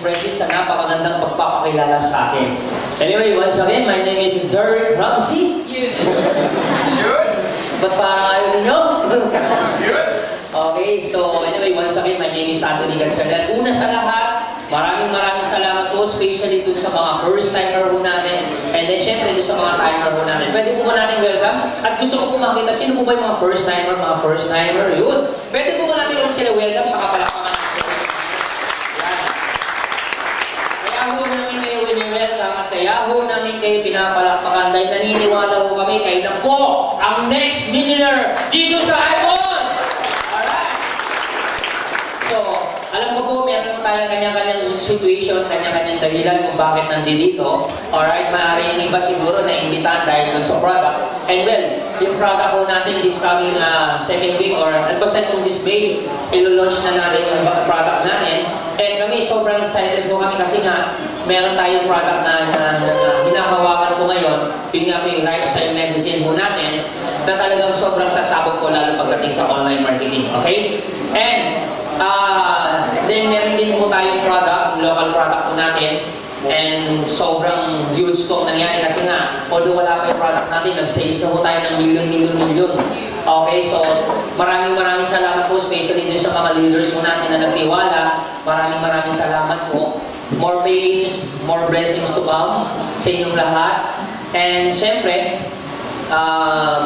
Expresses sa napakagandang pagpapakilala sa akin. Anyway, once again, my name is Zeric Ramsey. Ba't parang ayaw ninyo? Okay, so anyway, once again, my name is Anthony Gatchardal. Una sa lahat, maraming salamat po, especially dun sa mga first-timer po natin, and then syempre dun sa mga timer po natin. Pwede po ba natin welcome? At gusto ko po makita, sino po ba yung mga first-timer, yun. Pwede po ba natin kung sila welcome sa kapalakpakan natin? Kaya ho namin kayo welcome at kaya ho namin kayo pinapalakpakan dahil naniniwala po kami kayo na po ang next millionaire dito sa iPhone! Alam ko po, meron tayong kanya-kanyang situation, kanya-kanyang dahilan kung bakit nandito. Alright, maaaring iba siguro na imbitahan dahil dun sa product. And well, yung product po natin this coming second week or at basta kung this May, ilo-launch na natin yung product natin. And kami, sobrang excited po kami kasi nga, meron tayong product na hinahawakan po ngayon. Yung nga po yung lifestyle medicine po natin na talagang sobrang sasabog po lalo pagdating sa online marketing. Okay? And then meron din po tayong product, local product po natin. And sobrang huge po nangyari kasi nga, although wala pa yung product natin, nag-sales na po tayo ng milyon. Okay, so maraming salamat po, especially din sa mga leaders po natin na nagtiwala. Maraming salamat po. More pains, more blessings to come sa inyong lahat. And syempre,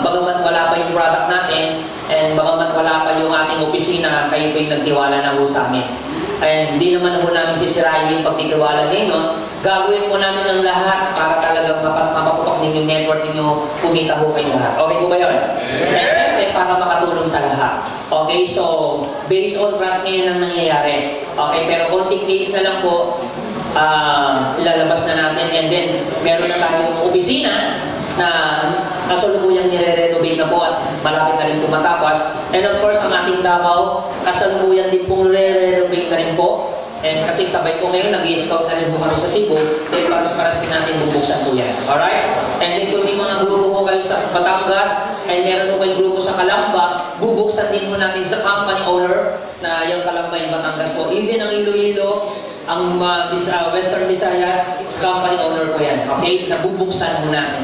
bagamat wala pa yung product natin, and bagamat wala pa yung ating opisina, kayo po yung nagtiwala na po sa amin. And hindi naman po namin sisirain yung pagtitiwala ninyo. Gagawin po namin ang lahat para talagang mapaputok ninyo yung network ninyo, kumita po kayong lahat. Okay po ba yun? And syempre, para makatulong sa lahat. Okay, so, based on trust ngayon ang nangyayari. Okay, pero konting days na lang po, ilalabas na natin. And then, meron na tayong opisina na kasalukuyang nire-renovate na po at malapit na rin po matapos. And of course, ang ating Davao, kasalukuyang din pong nire-renovate na rin po. And kasi sabay po ngayon, nag-i-scout na rin po kami sa Cebu, kaya paras-paras din natin bubuksan po yan. Alright? And then kung may mga grupo po kayo sa Batangas, and meron po kayong grupo sa Calamba, bubuksan din po natin sa company owner na yung Calamba yung Batangas po. Even ang Iloilo, ang Western Visayas, is company owner po yan. Okay? Nabubuksan po natin.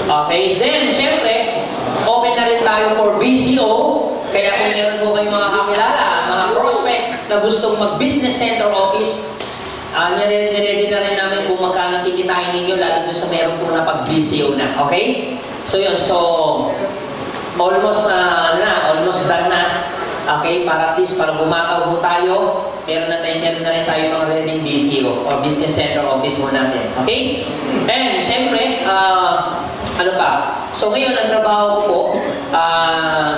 Okay? Then, syempre, open na rin tayo for BCO. Kaya kung meron po kayong mga kakilala, mga prospect na gustong mag-business center office, nire-ready na rin namin kung magkano kikitain ninyo, lalo doon sa meron po na pag-BCO na. Okay? So yun, so almost done na. Okay, para at least, para bumataw po tayo, meron na rin tayo mga ready BCO o business center office mo natin. Okay? And syempre, ano pa? So ngayon, ang trabaho ko po,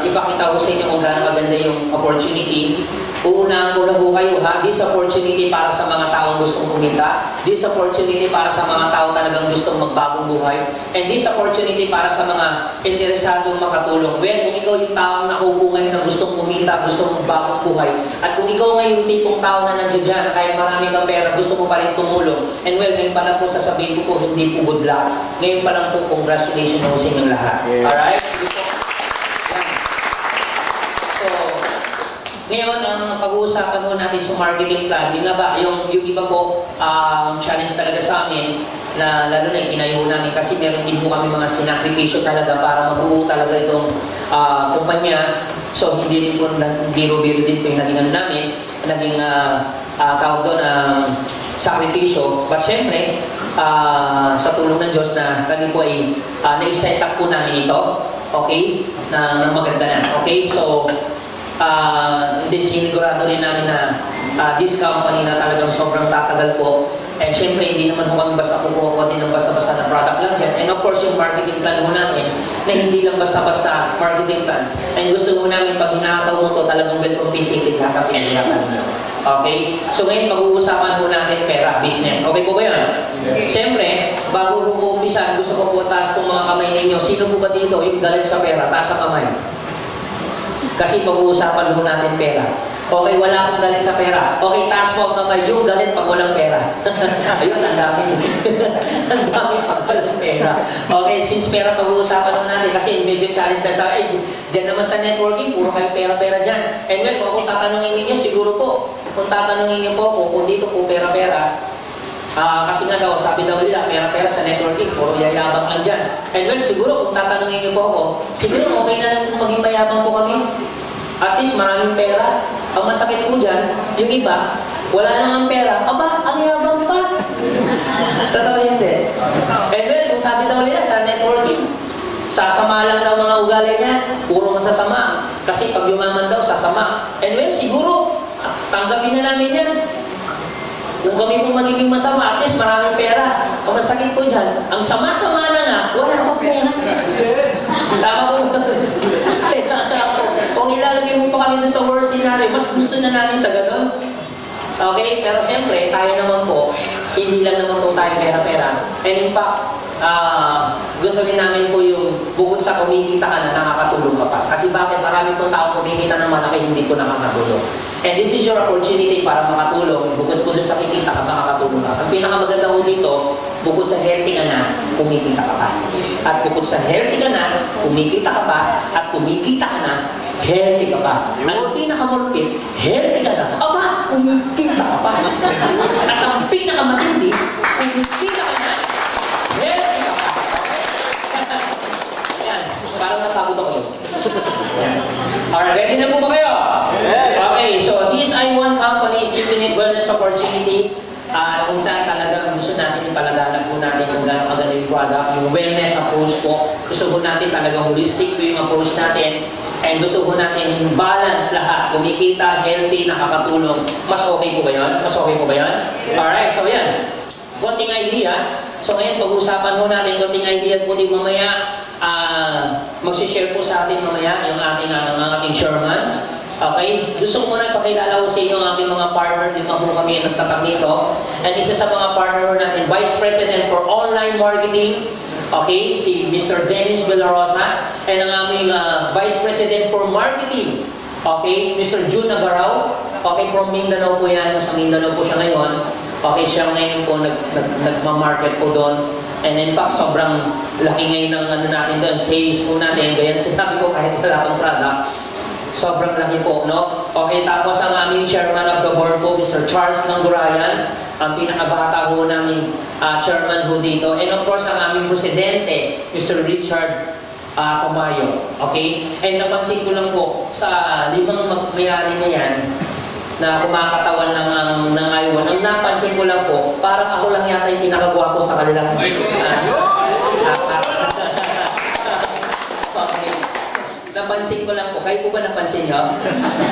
ipakita ko sa inyo kung gaano maganda yung opportunity. Uunahan ko na po kayo ha, this opportunity para sa mga taong gustong kumita, this opportunity para sa mga tao talagang gustong magbagong buhay, and this opportunity para sa mga interesadong makatulong. Well, kung ikaw yung taong nakupo ngayon na gustong kumita, gustong magbagong buhay, at kung ikaw ngayon yung tipong tao na nandiyan dyan, na kahit marami kang pera, gusto mo pa rin tumulong, and well, ngayon pa lang po sasabihin ko po, hindi po good luck. Ngayon pa lang po, congratulations po sa inyong lahat. Yeah. Alright? Ngayon, ang pag-uusapan mo natin sa marketing plan, yun nga ba, yung iba po, challenge talaga sa amin, na lalo na itinayo namin kasi meron din po kami mga sinakripisyo talaga para mabuo talaga itong kumpanya. So, hindi rin po, biro-biro din po yung naging namin, naging tawag doon, sakripisyo. But syempre, sa tulong ng Diyos na kami po ay na-set up po namin ito, okay, na maganda na, okay, so, hindi sinigurado rin namin na this company na talagang sobrang tatagal po. And syempre, hindi naman kami basta kukuha din ng basta-basta na product lang dyan. And of course, yung marketing plan mo namin, na hindi lang basta-basta marketing plan. And gusto mo namin, pag hinakaw mo to, talagang welcome visited lahat ang pinaglakan niyo. Okay? So ngayon, pag-uusapan mo natin pera, business. Okay po ba yun? Yes. Siyempre, bago ko umpisa, gusto ko po taas po mga kamay ninyo. Sino po ba dito yung galing sa pera? Taas sa kamay. Kasi pag-uusapan mo natin pera. Okay, wala akong galit sa pera. Okay, taas mo ang kamay, yung galit pag walang pera. Ayun, ang dami. Ang dami pag walang pera. Okay, since pera pag-uusapan naman natin, kasi medyo challenge na sa akin, dyan naman sa networking, puro kayo pera-pera dyan. And well, kung tatanungin ninyo, siguro po, kung tatanungin niyo po kung dito po pera-pera, kasi nga daw, sabi daw nila, pera-pera sa networking, puro yayabang lang dyan. And well, siguro kung tatanungin niyo po ako, siguro okay na lang kung maging mayabang po kami. At least maraming pera. Ang masakit po dyan, yung iba, wala nang pera. Aba, ang yabang pa. Totoo yun din. And well, kung sabi daw nila sa networking, sasama lang daw mga ugali niya, puro masasama. Kasi pag yumaman daw, sasama. And well, siguro, tanggapin na namin yan. Kung kami po magiging masama, at least maraming pera. Ang masakit po dyan, ang sama-sama na nga, wala akong pera. Tama po. Kung ilalagay mo pa kami doon sa worst scenario, mas gusto na namin sa ganun. Okay? Pero siyempre, tayo naman po, hindi lang naman po tayo pera-pera. And in fact, gusto rin namin po yung bukod sa kumikita ka na nakakatulong ka pa. Kasi bakit marami pong tao kumikita ng malaki, hindi ko nakakatulong. And this is your opportunity para makatulong. Bukod po dun sa kikita ka, makakatulong ka. Ang pinakamaganda ko dito, bukod sa healthy ka na, kumikita ka pa. At bukod sa healthy ka na, kumikita ka pa. At kumikita ka na, healthy ka pa. Ang pinakamulpit, healthy ka na. Aba, kumikita ka pa. At ang pinakamatindi, kumikita ka na, healthy ka pa. Yan, parang napagod ako doon. Alright, ready na po ba kayo? Okay, so this I1 company is Infinite Wellness Opportunity. Kung saan talagang gusto natin ipalaganap po natin kung gano'ng maganda yung product, yung wellness approach po. Gusto po natin talagang holistic po yung approach natin. And gusto po natin yung balance lahat. Kumikita, healthy, nakakatulong. Mas okay po ba yun? Mas okay po ba yun? Alright, so yan. Konting idea. So ngayon, pag-usapan po natin konting idea po din mamaya. Magsishare po sa atin mamaya yung ating chairman. Okay? Gusto ko muna ipakilala ko sa inyo ang aking mga partner. Lima po kami nagtatag nito. And isa sa mga partner natin, Vice President for Online Marketing. Okay? Si Mr. Dennis Villarosa. And ang aming Vice President for Marketing. Okay? Mr. June Nagaraw. Okay? From Mindanao po yan. Nasa Mindanao po siya ngayon. Okay? Siya ngayon po nagmamarket po doon. And in fact, sobrang laki ngayon ng ano natin doon, sales po natin. Gaya na sinabi ko, kahit wala akong product, sobrang laki po, no? Okay, tapos ang aming chairman of the board po, Mr. Charles Nanggurayan, ang pinakabata po namin chairman po dito. And of course, ang aming presidente, Mr. Richard Tamayo. Okay? And napansin ko lang po, sa limang may-ari na yan, na kumakatawan ng I1. Ang napansin ko lang po, parang ako lang yata yung pinakagwapo sa kanilang okay. Napansin ko lang po. Kayo po ba napansin nyo?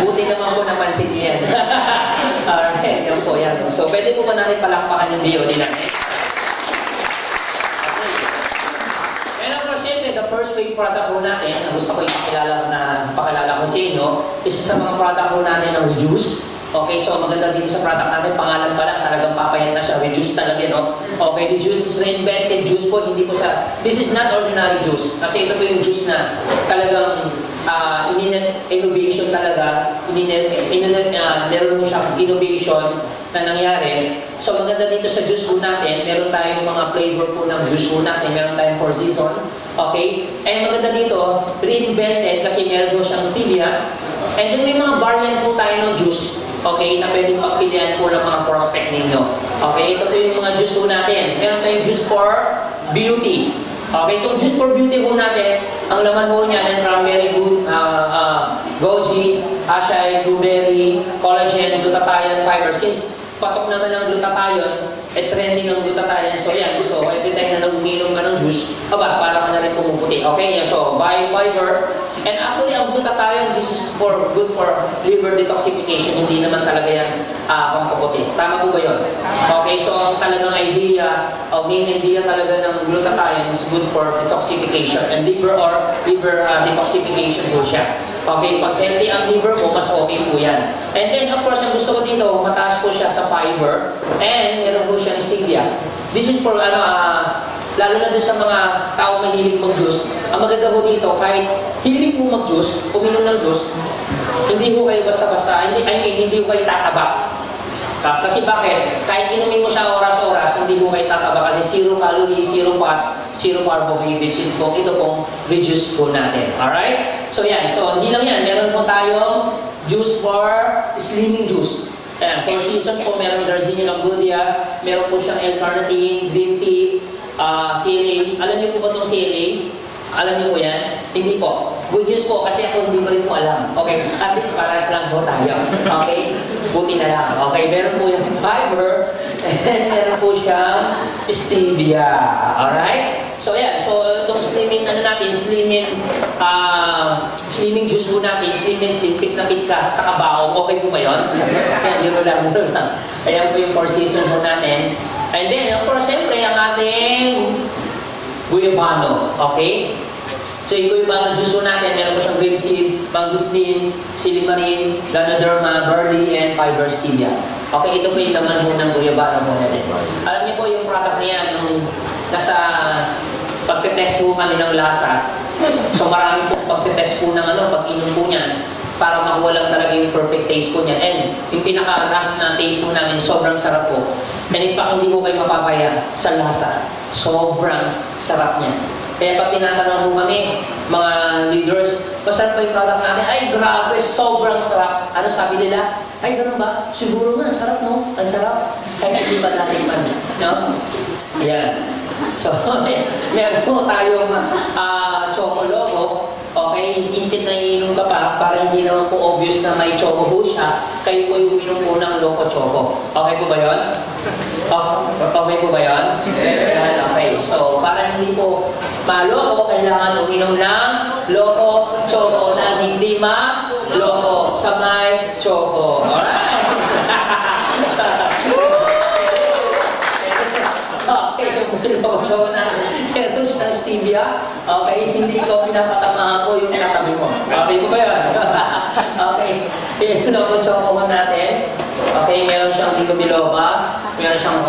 Buti naman po napansin niyo yan. Alright, yan po yan. So, pwede po ba natin palakpakan yung video nila? And of course, siyempre, the first wave product po natin, na gusto ko ipakilala ko sa inyo, isa sa mga product po natin ng Reduce. Okay, so maganda dito sa product natin, pangalan pa lang, talagang papayat na siya, Reduce talaga, no? Okay, the juice is reinvented juice po, hindi po siya, this is not ordinary juice, kasi ito po yung juice na talagang innovation talaga, meron mo siyang innovation na nangyari. So maganda dito sa juice po natin, meron tayong mga flavor po ng juice po natin, meron tayong 4 season, okay? And maganda dito, reinvented kasi meron po siyang stevia, and then may mga variant po tayo ng juice. Okay, na pwedeng pagpilian po ng mga prospect ninyo. Okay, ito po yung mga juice po natin. Meron tayong juice for beauty. Okay, itong juice for beauty po natin, ang laman po niya ng cranberry, goji, acai, blueberry, collagen, glutathione, fiber. Since patok naman ng glutathione, trending ng glutathione. So yan, so every time na uminom ka ng juice, para ka na rin pumuputi. Okay, so by fiber. And actually, ang glutathione, this is good for liver detoxification. Hindi naman talaga yan pampuputi. Tama po ba yun? Okay, so ang talagang idea, main idea talaga ng glutathione is good for detoxification. And liver detoxification po siya. Okay, pag healthy ang liver mo, mas okay po yan. And then, of course, ang gusto ko dito, mataas po siya sa fiber. And meron po siya ng stevia. This is for, lalo na dun sa mga tao mahilig mag-juice, ang maganda ho dito, kahit hilig mo mag-juice, uminom ng juice, hindi ho kayo basta-basta, hindi ho kayo tataba. Kasi bakit? Kahit inumin mo siya oras-oras, hindi mo kayo tataba kasi 0 calories, 0 fats, 0 carbohydrates. Ito pong reduce po natin. Alright? So yan. So hindi lang yan. Meron po tayong juice for slimming juice. Ayan. For season po, meron Garcinia Lambudia, meron po siyang L-carnitine, green tea, CLA. Alam niyo po ba itong CLA? Alam niyo po yan? Hindi po. Good news po kasi ako hindi ko rin po alam. Okay? At least paras lang po tayo. Okay? Buti na lang. Okay? Meron po yung fiber and meron po siyang stevia. Alright? So yan. So itong slimming natin, slimming juice po natin, slim fit na fit ka sa kabao. Okay po ba yun? Dito lang. Ayan po yung 4 season po natin. And then, of course, siyempre, ang ating guyabano. Okay? So yung guyabano juice po natin, meron po siyang grapeseed, mangosteen, silimarin, ganoderma, barley, and fiber stevia. Okay, ito po yung laman po ng guyabano po natin. Alam niyo po yung product niya, nung nasa pagtitest po kami ng lasa, so marami po pagtitest po ng pag-inom po niyan, para makuha lang talaga yung perfect taste po niya. And yung pinaka-last na taste po namin, sobrang sarap po. And in fact, hindi po kayo mapapaya sa lasa. Sobrang sarap niya. Kaya pag tinatanong po kami, mga leaders, masarap ba yung product natin? Ay, grabe, sobrang sarap. Ano sabi nila? Ay, ganun ba? Siguro nga, sarap, no? Ang sarap. Kahit hindi pa natin man. No? Yan. So, meron po tayong Choco Loco. Okay, instead na iinom ka pa, para hindi naman po obvious na may choco ho siya, kayo po yung uminom po ng Loco Choco. Okay po ba yun? Okay po ba yun? Okay, so para hindi po maloko, kailangan uminom ng Loco Choco na hindi ma-loko sa may choco. Alright? Okay, yung Loco Choco na meron siyang stevia. Okay, hindi ko pinapatamaan ko yung katabi mo. Okay po ba yun? Okay, yung Loco Choco natin. Okay, meron siyang Ligo Biloba, meron siyang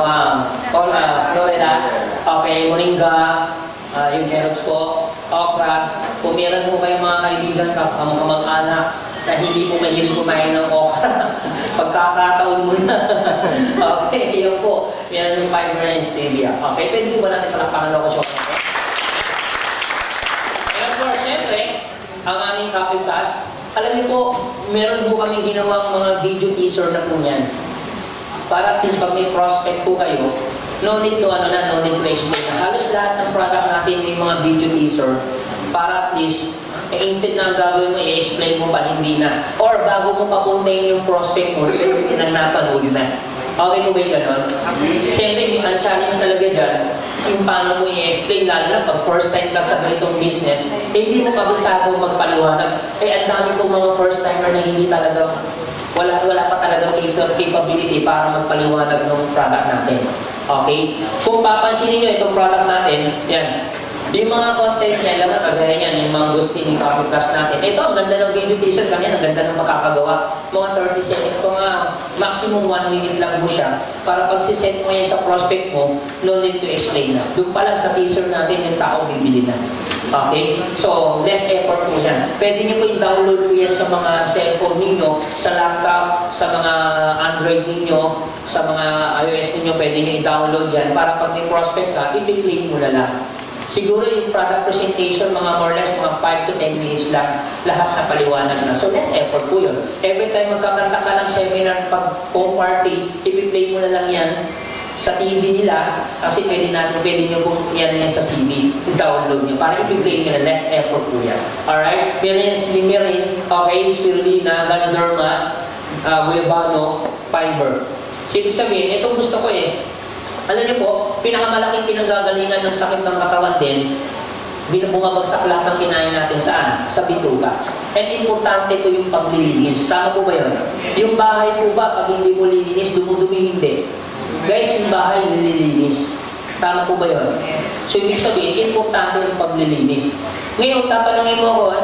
Florida, okay, Moringa, yung carrots po, okra. Kung meron po kayong mga kaibigan, kamag-anak, na hindi po mahilig kumain ng okra, pagkakataon mo na. Okay, yun po. Meron yung fiber and stevia. Okay, pwede po ba natin palakpakan Loco Choco? And of course, syempre, ang aming coffee class, alam niyo po, meron po kaming ginawang mga video teaser na po niyan. Para at least pag may prospect po kayo, no need to no need to explain. Halos lahat ng product natin may mga video teaser para at least instead na gagawin mo, i-explain mo pa, hindi na. Or bago mo papuntahin yung prospect mo, pwede na napanood na. Okay po ba yung gano'n? Siyempre, ang challenge talaga dyan, yung paano mo i-explain, lalo na pag first time ka sa ganitong business, hindi mo kabisado magpaliwanag. Ang dami pong mga first timer na hindi talaga, wala pa talaga capability para magpaliwanag ng product natin. Okay? Kung papansinin nyo itong product natin, yan. Yung mga content niya, alam na kagaya yan, yung mga gusting coffee class natin. Ito, ang ganda ng video teaser kanyan, ang ganda ng makakagawa. Mga 30 seconds, ito nga, maximum 1 minute lang mo siya. Para pag siset mo yan sa prospect mo, no need to explain na. Doon pa lang sa teaser natin, yung tao bibili na. Okay? So, less effort po yan. Pwede nyo po i-download po yan sa mga cellphone ninyo, sa laptop, sa mga Android ninyo, sa mga iOS ninyo, pwede nyo i-download yan para pag may prospect ka, i-play mo na lang. Siguro yung product presentation, mga more or less, mga 5 to 10 minutes lang, lahat na paliwanag na. So, less effort po yun. Every time magkakanta ka ng seminar, pag home party, ipi-play mo na lang yan sa TV nila, kasi pwede nyo pong yan sa CV, i-download nyo, para ipi-play nyo na, less effort po yan. Alright? Meron yung slimerin, okay, spirulina, ganoderma, guyabano, fiber. So, ibig sabihin, itong gusto ko alam niyo po, pinakamalaking pinanggagalingan ng sakit ng katawan din, bumabagsak lahat ng kinain natin saan? Sa bituka. And importante po yung paglilinis. Tama po ba yun? Yung bahay po ba, pag hindi mo lilinis, dumudumi hindi. Guys, yung bahay nililinis. Tama po ba yun? So, ibig sabihin, importante yung paglilinis. Ngayon, tatanungin mo ako,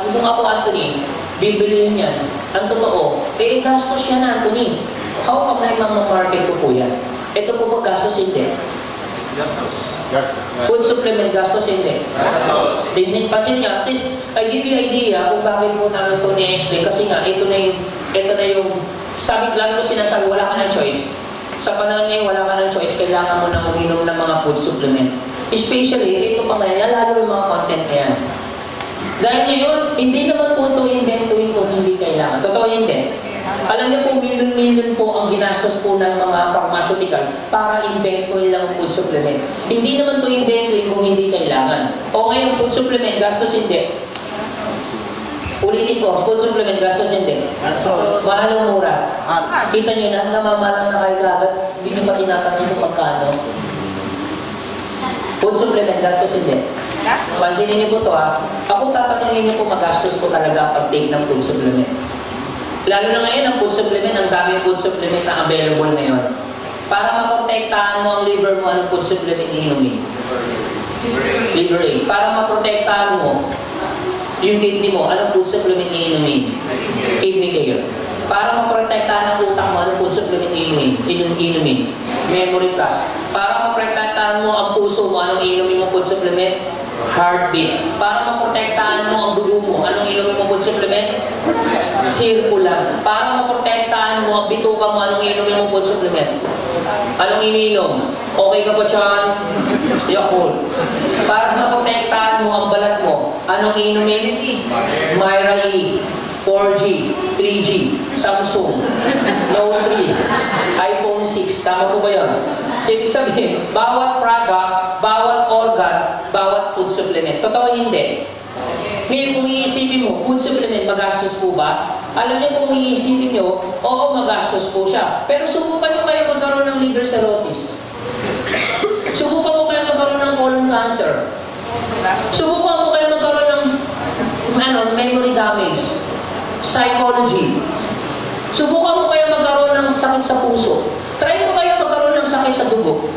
kung ako, Anthony, bibilihin yan. Ang totoo, gastos yan, Anthony. How come na yung market ko po yan? Ito po ba gastos? Hindi. Gastos. Food supplement, gastos, hindi. Gastos. Pansin niya, at least, I give you idea kung bakit po namin ito ni-explain. Kasi nga, ito na yung, sabi, lagi ko sinasabi, wala ka ng choice. Sa panahon ngayon, wala ka ng choice, kailangan mo na mag-inom ng mga food supplement. Especially, ito pa ngayon, lalo yung mga content na yan. Dahil ngayon, hindi naman po ito inventuin kung hindi kailangan. Totoo hindi. Alam niyo po, million po ang ginastos po ng mga pharmaceutical para inventuin lang ang food supplement. Hindi naman ito inventuin kung hindi kailangan. O ngayon, food supplement, gastos hindi. Ulitin ko, food supplement, gastos hindi. Gastos. Mahal o mura? Kita niyo na, namamalang na kayo agad, hindi niyo pa tinatanong kung magkano. Food supplement, gastos hindi. Pansinin niyo po ito Ako tatanungin niyo po magastos po talaga pag-take ng food supplement. Lalo na ngayon, ang food supplement, ang daming food supplement na available ngayon. Para maprotektahan mo ang liver mo, anong food supplement iinumin? Liver aid. Para maprotektahan mo yung kidney mo, anong food supplement iinumin? Kidney care. Para maprotektahan ang utak mo, anong food supplement iinumin? Memory plus. Para maprotektahan mo ang puso mo, anong iinumin mo food supplement? Heartbeat. Para maprotektahan mo ang dugo mo, anong inumin mo food supplement? Circular. Para maprotektahan mo ang bituka mo, anong inumin mo food supplement? Anong ininom? Okay ka ba dyan? Yakult. Para maprotektahan mo ang balat mo, anong inumin? Myra E. 4G, 3G, Samsung, Note 3, iPhone 6. Tama po ba yun? So, ibig sabihin, bawat product, bawat organ, bawat food supplement. Totoo hindi. Ngayon, kung iisipin mo, food supplement, magastos po ba? Alam niyo kung iisipin niyo, oo, magastos po siya. Pero subukan niyo kayo magkaroon ng liver cirrhosis. Subukan mo kayo magkaroon ng colon cancer. Subukan mo kayo magkaroon ng memory damage. Psychology. Subukan mo kayo magkaroon ng sakit sa puso. Try mo kayo magkaroon ng sakit sa dugo.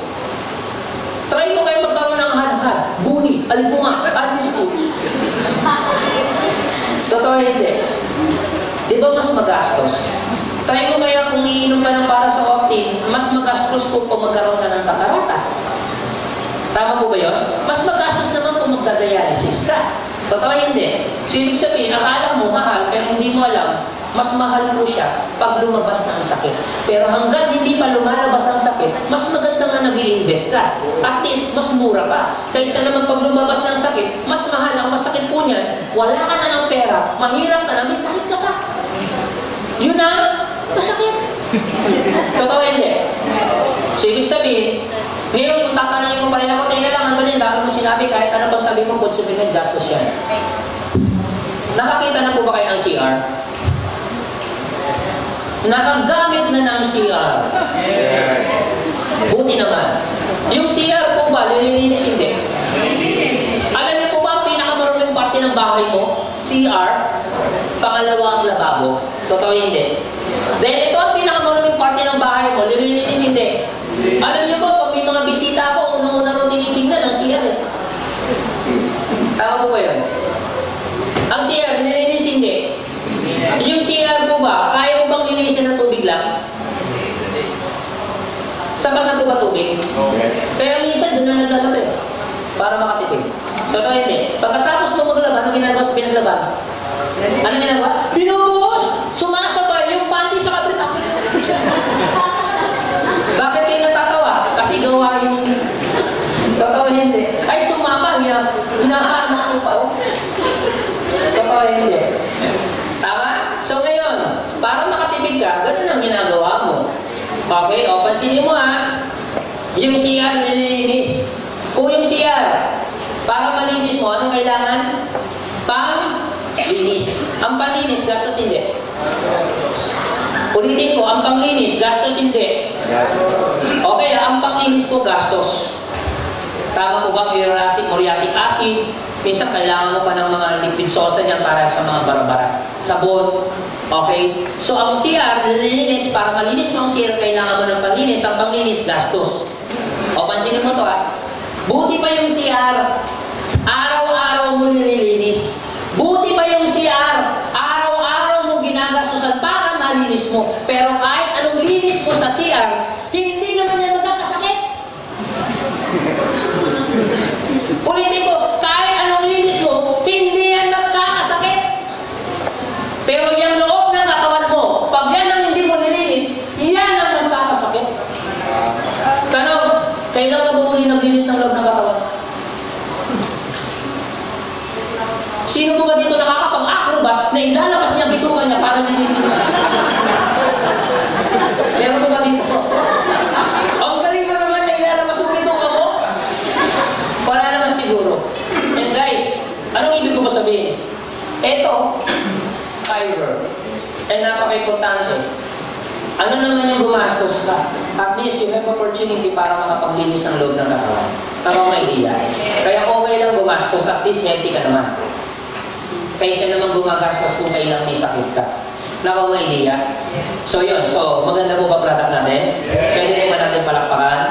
Try mo kayo magkaroon ng hadhad, buni, alipunga, disputes. Totoo hindi. Di ba mas magastos? Try mo kaya kung iinom ka ng para sa Optin, mas magastos po kung magkaroon ka ng katarata. Tama po ba yun? Mas magastos naman kung magdadialysis ka. Totoo hindi. So, ibig sabihin, akala mo mahal, pero hindi mo alam, mas mahal po siya pag lumabas na ang sakit. Pero hanggang hindi pa lumalabas ang sakit, mas maganda nga nag-i-invest ka. At least, mas mura pa. Kaysa naman pag lumabas ng sakit, mas mahal ang masakit po niyan, wala ka na ng pera, mahirap ka na, may sakit ka pa. Yun na, masakit. Totoo hindi. So, ibig sabihin, ngayon, kung tatanungin mo pa rin ako, teka lang, ang ganyan, dahil mo sinabi, kahit ano bang sabi mo, food supplement, gastos yan. Nakakita na po ba kayo ng CR? Nakagamit na ng CR. Yes. Buti naman. Yung CR po ba, lilinis hindi? Lilinis. Alam niyo po ba ang pinakamaruming parte ng bahay mo? CR. Pangalawa ang lababo. Totoo hindi. Dahil ito ang pinakamaruming parte ng bahay mo, lilinis hindi. Alam niyo ba, pag may mga bisita ako, unang-una rin tinitingnan ang CR eh. Tama po ba yun? Ang CR, nilinis hindi. Yung CR po ba, kaya mo bang linisin ng tubig lang? Sapat na po ba tubig? Okay. Pero minsan, doon na naglalaba para makatipid. Totoo hindi. Pagkatapos mo maglaba, ano ginagawa sa pinaglaba? Ano ginagawa? Pinubuhos! Sumasabay yung panty sa kabila. Bakit kayo natatawa? Kasi gawain yun. Totoo hindi. Ay, sumama niya. Hinahanap ko pa. Totoo hindi. Tama? So ngayon, para makatipid ka, ganun ang ginagawa mo. Okay? O, pansinin mo yung CR nililinis. Kung yung CR, para malinis mo, anong kailangan? Pang-linis. Ang panlinis, gastos hindi. Ulitin ko, ang panglinis, gastos hindi. Okay, ang panglinis po, gastos. Tama po ba, muriatic acid? Minsan, kailangan mo pa ng mga liquid sauce niyan para sa mga bara-bara. Sabon. Okay? So, ang CR, nililinis, para malinis mo ang CR, kailangan mo ng panlinis. Ang panglinis, gastos. O, pansinin mo to Buti pa yung CR, araw-araw mo nililinis. Buti pa yung CR, araw-araw mo ginagastusan para malinis mo. Pero kahit anong linis mo sa CR, hindi naman yan magkakasakit. pinaka-importante, ano naman yung gumastos ka? At least you have opportunity para makapaglinis ng loob ng katawan. Tama may idea. Kaya okay lang gumastos, at least healthy ka naman. Kaysa naman gumagastos kung kailang may sakit ka. Nakaw may idea. So yun, so maganda po ba product natin? Pwede po ba natin palakpakan?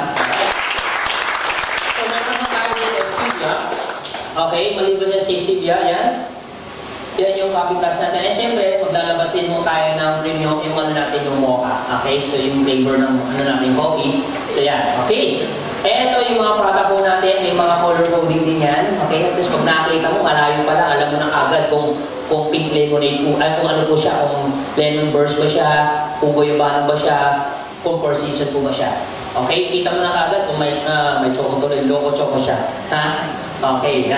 So meron naman tayo dito, stevia. Okay, maliban niya si stevia, yan. Yan yung coffee plus natin. Eh siyempre, maglalabas din mo tayo ng premium, yung ano natin yung mocha. Okay, so yung flavor ng ano natin coffee. So yan, okay. Eh ito yung mga product po natin, may mga color coding din yan. Okay, tapos pag nakakita mo, malayo pa lang, alam mo na agad kung pink lemonade po, ay kung ano po siya, kung lemon burst ba siya, kung goyabano ba siya, kung four season po ba siya. Okay, kita mo na agad kung may choco tuloy, loco choco siya. Ha? Okay,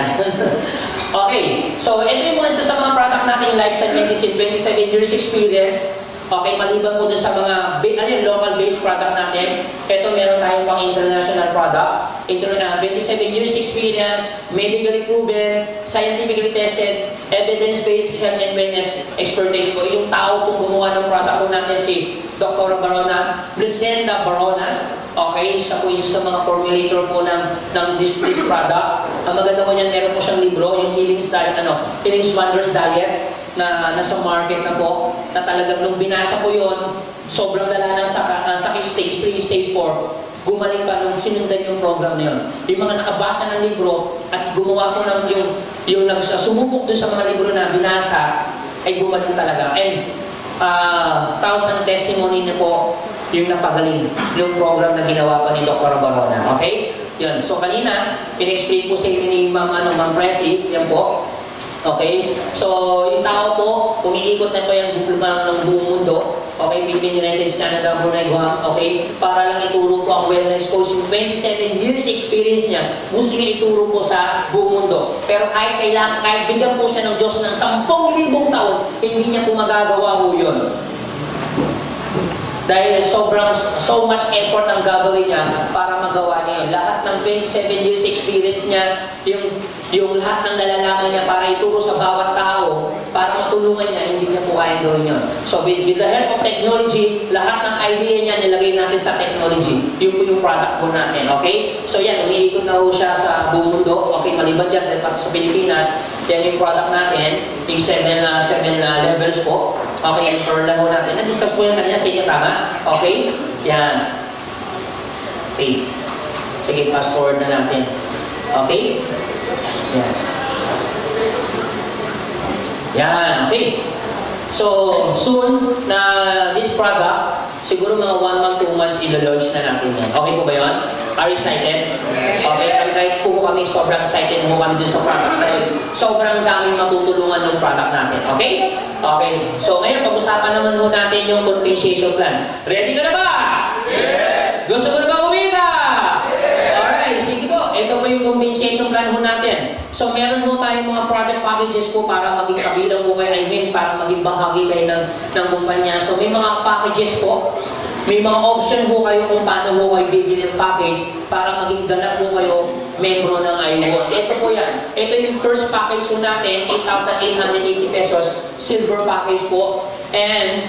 okay, so ito yung isa sa mga product natin, Lifestyle Medicine, 27 years experience. Okay, maliban po doon sa mga local-based product natin. Ito, meron tayong pang international product. 27 years experience, medically proven, scientifically tested, evidence-based health and wellness expertise po. Yung tao pong gumawa ng product po natin, si Dr. Barona, Brisenda Barona. Okay, siya po isa sa mga formulator po ng this product. Ang maganda po niyan, meron po siyang libro, yung Healing's Diet, Healing's Wonders Diet, na nasa market na po, na talagang nung binasa ko yon, sobrang lala ng sakit stage 3, stage 4, gumaling pa nung sinundan yung program na yun. Yung mga nakabasa ng libro at gumawa ko ng yung sumubok doon sa mga libro na binasa, ay gumaling talaga. And thousand testimony na po yung napagaling yung program na ginawa pa ni Dr. Barona. Okay? Yun. So kanina, in-explain po sa inyo ni Ma'am Presi, yan po. Okay? So, yung tao po, umiikot na po yung ng buong mundo. Okay? Philippines, United States, Canada, Brunei, Guam. Okay? Para lang ituro po ang wellness coach. Yung 27 years experience niya, gusto niya ituro po sa buong mundo. Pero kahit bigyan po siya ng Diyos ng 10,000 taon, hindi niya po magagawa po yun. Dahil so much effort ang gagawin niya para magawa niya yun. Lahat ng 27 years experience niya, yung lahat ng nalalaman niya para ituro sa bawat tao, para matulungan niya, hindi niya po kaya gawin yun. So with the help of technology, lahat ng idea niya nilagay natin sa technology. Yun po yung product po natin. Okay? So yan, umiikot na po siya sa buong mundo. Okay, maliban dyan, dahil pati sa Pilipinas, yan yung product natin, yung 7 levels po. Okay, for lang po natin. Na-discuss po yan kanina sa inyo, tama? Okay? Yan. Okay. Sige, fast forward na natin. Okay? Yan. Yan. Okay. So, soon na this product, siguro mga 1 month, 2 months, ilo-launch na natin yan. Okay po ba yun? Are you excited? Okay, right po kami, sobrang excited mo kami dun sa product dahil sobrang daming matutulungan ng product natin. Okay? Okay. So, ngayon, pag-usapan naman po natin yung compensation plan. Ready ka na ba? Yes! Gusto mo na ba kumita? Yes! Alright, sige po. Ito po yung compensation plan po natin. So, meron po tayong mga product packages po para maging kabilang po kayo, para maging bahagi kayo ng kumpanya. So, may mga packages po. May mga option po kayo kung paano po kayo bibili ng package para maging ganap po kayo membro ng iWorld. Ito po yan. Ito yung first package po natin, 8,880 pesos. Silver package po. And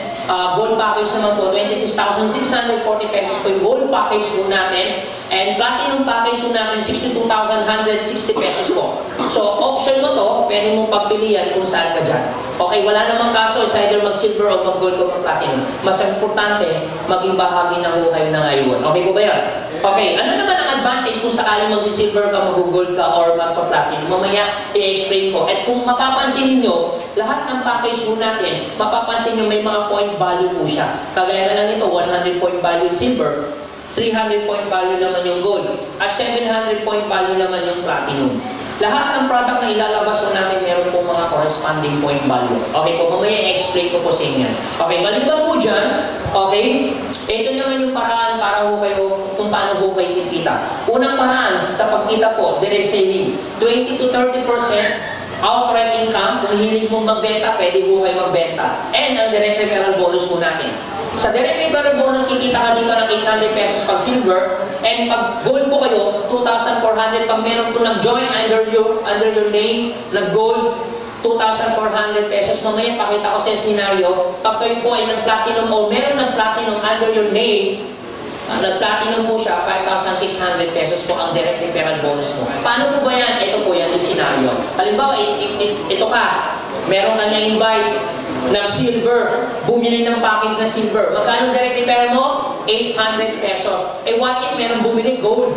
gold package naman po, 26,640 pesos po yung gold package po natin. And platinum package po natin, 62,160 pesos po. So, option mo to, pwede mong pagpilian kung saan ka dyan. Okay, wala namang kaso, is either mag-silver o mag-gold o mag-platinum. Mas importante, maging bahagi ng kayo ng iWorld. Okay po ba yan? Okay, ano naman ang advantage kung sakaling mag-silver ka, mag-gold ka, or mag-platinum? Mamaya, i-explain ko. At kung mapapansin niyo, lahat ng package po natin, mapapansin niyo may mga point value po siya. Kagaya na lang ito, 100 point value in silver, 300 point value naman yung gold, at 700 point value naman yung platinum. Lahat ng product na ilalabas po natin, meron po mga corresponding point value. Okay po, mamaya i-explain ko po sa inyo. Okay, maliban po dyan, okay, ito naman yung paraan para po kayo, kung paano po kayo kikita. Unang paraan sa pagkita po, direct selling, 20 to 30% outright income. Kung hilig mong magbenta, pwede po kayo magbenta. And ang direct referral bonus po natin. Sa direct referral bonus, kikita ka dito ng 800 pesos pag silver, and pag gold po kayo, 2,400. Pag meron po nag-join under your name, nag-gold, 2,400 pesos. Mamaya pakita ko sa scenario, pag kayo po ay nag-platinum o meron nag-platinum under your name, nag-platinum po siya, 5,600 pesos po ang direct referral bonus mo. Paano po ba yan? Ito po yan yung scenario. Halimbawa, ito ka, meron ka na-invite ng silver, bumili ng package na silver. Magkano direct referral mo? 800 pesos. Eh what if meron bumili gold?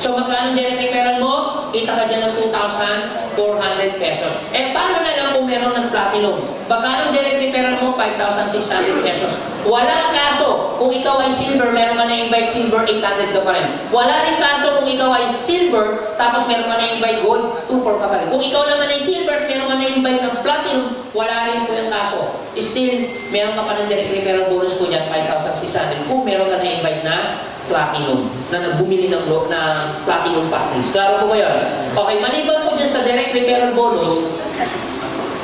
So magkano direct referral mo? Kita ka dyan ng 2,400 pesos. Eh paano na lang kung meron ng platinum? Magkano direct referral mo? 5,600 pesos. Walang kaso kung ikaw ay silver, meron ka na-invite silver, 800 ka pa rin. Wala rin kaso kung ikaw ay silver, tapos meron ka na-invite gold, 2,400 ka pa rin. Kung ikaw naman ay silver, meron ka na-invite ng platinum, wala rin po yung kaso. Still, meron ka pa ng direct referral bonus po dyan, 5,600. Kung meron ka na-invite na platinum, na bumili ng platinum package. Klaro po ba yun? Okay, maliban po dyan sa direct referral bonus,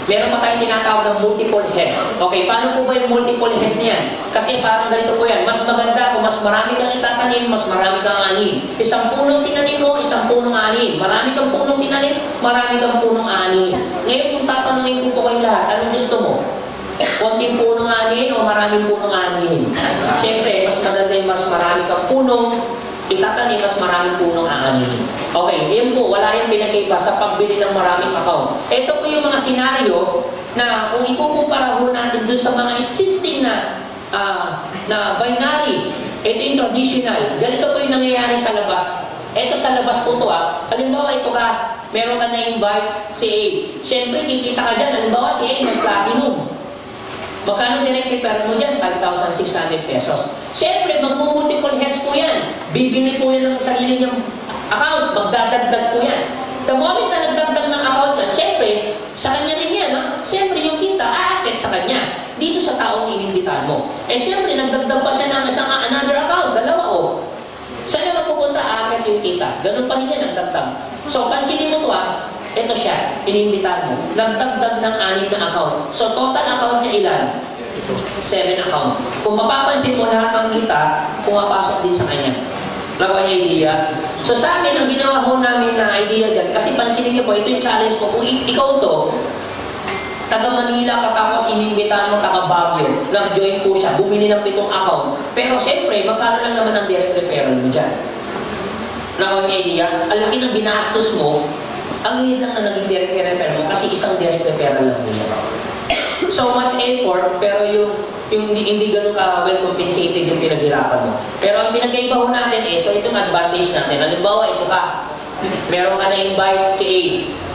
meron pa tayong tinatawag ng multiple heads. Okay, paano po ba yung multiple heads niyan? Kasi parang ganito po yan, mas maganda kung mas marami kang itatanim, mas marami kang ani. Isang punong tinanim mo, isang punong ani. Marami kang punong tinanim, marami kang punong ani. Ngayon kung tatanungin ko po kayo lahat, anong gusto mo? Konting punong anin o maraming punong anin? Siyempre, mas maganda yung mas marami kang punong itatanim at maraming punong aanin. Okay, yun po, wala yung pinagkaiba sa pagbili ng maraming account. Ito po yung mga senaryo na kung ikukumpara ho natin dun sa mga existing na binary, ito yung traditional. Ganito po yung nangyayari sa labas. Ito sa labas po ito Halimbawa, ito ka, meron ka na-invite si A. Siyempre, kikita ka dyan. Halimbawa, si A nag-platinum. Magkano direct referral mo dyan? 5,600 pesos. Siyempre, mag-multiple heads po yan. Bibili po yan ng sarili niyang account. Magdadagdag po yan. The moment na nagdagdag ng account yan, siyempre, sa kanya rin yan. Siyempre, yung kita, aakit sa kanya. Dito sa taong inimbitan mo. Eh, siyempre, nagdagdag pa siya ng isang another account. Dalawa Saan na mapupunta? Aakit yung kita. Ganun pa rin yan, nagdagdag. So, pansinin mo ito ito siya, inimbitan mo. Nagdagdag ng 6 na account. So, total account niya ilan? 7 accounts. Kung mapapansin mo lahat ng kita, pumapasok din sa kanya. Nakuha niya idea. So, sa amin, ang ginawa ho namin na idea dyan, kasi pansinin niyo po, ito yung challenge ko. Kung ikaw to, taga Manila ka tapos inimbitan mo taga Baguio, nag-join po siya, bumili ng 7 account. Pero, siyempre, magkano lang naman ang direct referral mo dyan? Nakuha niya idea. Ang laki ng ginastos mo, ang liit lang na naging direct referral mo kasi isang direct referral lang nila. So much effort, pero yung hindi ganun ka well compensated yung pinaghirapan mo. Pero ang pinagkaiba ho natin, ito yung advantage natin. Halimbawa, ito ka, meron ka na-invite si A.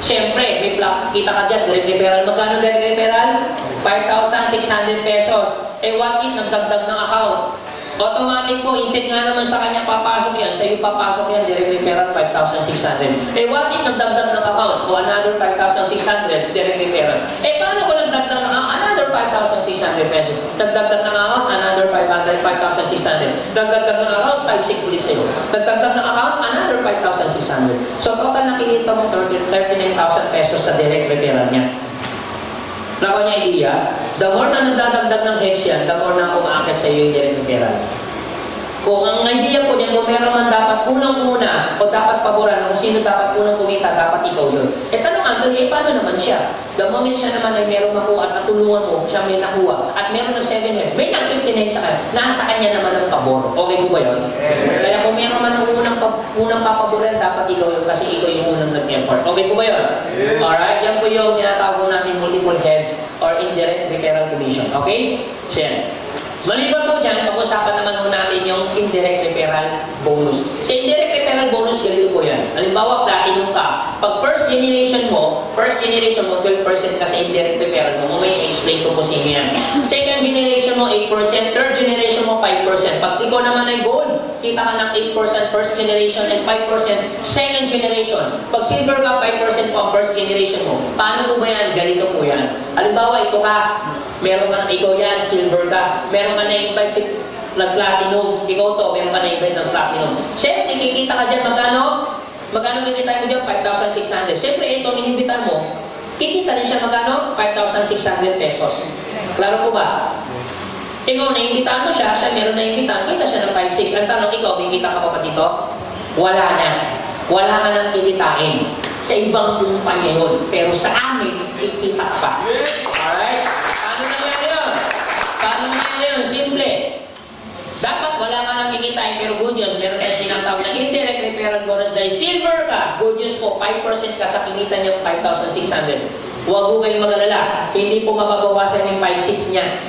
Siyempre, may kita ka dyan, direct referral. Magkano direct referral? 5,600 pesos. Eh what if nagdagdag ng account? Automatic po, instead nga naman sa kanya papasok yan, sa iyo papasok yan, direct referral 5,600. Eh, what if nagdagdag ng account o another 5,600 direct referral? Eh, paano ko nagdagdag ng another 5,600 pesos? Nagdagdag ng account, another 5,600. Nagdagdag ng account, 5,600 ulit sa'yo. Nagdagdag ng account, another 5,600. So, total na kinita mo 39,000 pesos sa direct referral niya. Nakuha niya idea, the more na nagdadagdag ng hex yan, the more na umaakit sa iyo yung direct referral. Kung ang idea po niyan, kung meron man dapat unang-una o dapat paboran, kung sino dapat unang kumita, dapat ikaw yun. Eh tanong Uncle, paano naman siya? The moment siya naman ay meron makuha at natulungan mo, siya may nakuha, at meron ng 7 heads, may nang 15 heads sa kanya, nasa kanya naman ang pabor. Okay po ba yun? Yes. Kaya kung meron man ng unang papaboran, dapat ikaw yun kasi ikaw yung unang nag-effort. Okay po ba yun? Yes. Alright, yan po yung tinatawag natin multiple heads or indirect referral commission. Okay? So yan. Maliban po dyan, pag-usapan naman po natin yung indirect referral bonus. Sa indirect referral bonus, ganito po yan. Halimbawa, platinum ka. Pag first generation mo 12% kasi indirect referral mo, may explain ko po sa inyo yan. Second generation mo, 8%. Third generation mo, 5%. Pag ikaw naman ay gold, kita ka ng 8% first generation and 5% second generation. Pag silver ka, 5% po ang first generation mo. Paano po ba yan? Ganito po yan. Halimbawa, ito ka, meron ka, ikaw yan, silver ka. Meron ka na-invite si nag-platinum. Ikaw to, meron ka na-invite ng platinum. Siyempre, kikita ka dyan, magkano? Magkano kikita mo dyan? 5,600. Siyempre, itong inimbitan mo, kikita rin siya magkano? 5,600 pesos. Klaro po ba? Ikaw, na-imbitan mo siya, siya meron na-imbitan, kita siya ng 5,600. Ang tanong, ikaw, may kita ka pa dito? Wala na. Wala ka nang kikitain. Sa ibang kumpanya yun. Pero sa amin, kikita ka pa. Alright? Paano nangyari yun? Paano nangyari yun? Simple. Dapat wala ka nang kikitain, pero good news, meron tayong tinatawag na indirect referral bonus dahil silver ka. Good news po, 5% ka sa kinita niya 5,600. Huwag po kayong mag-alala. Hindi po mababawasan yung 5,600 niya.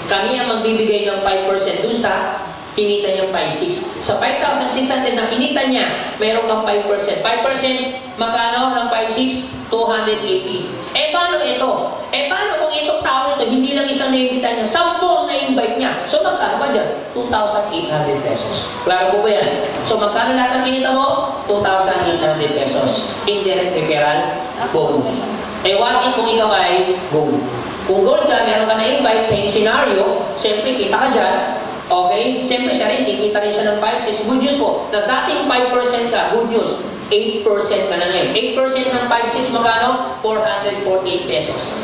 Kami ang magbibigay ng 5% dun sa kinita niyang 5,600. Sa 5,600 na kinita niya, meron kang 5%. 5%, magkano ng 5,600? 280. Eh, paano ito? Eh, paano kung itong tao ito, hindi lang isang na-invita niya, 10 na-invite niya. So, magkano ka dyan? 2,800 pesos. Klaro po ba yan? So, magkano lahat ang kinita mo? 2,800 pesos. Indirect referral bonus. Eh, what if kung ikaw ay gold? Kung gold ka, meron ka na-invite, same scenario, siyempre, kita ka dyan. Okay? Siyempre, siya rin, kikita rin siya ng 5,600. Good news po. Na dating 5% ka, good news. 8% ka na ngayon. 8% ng 5,600 magkano? 448 pesos.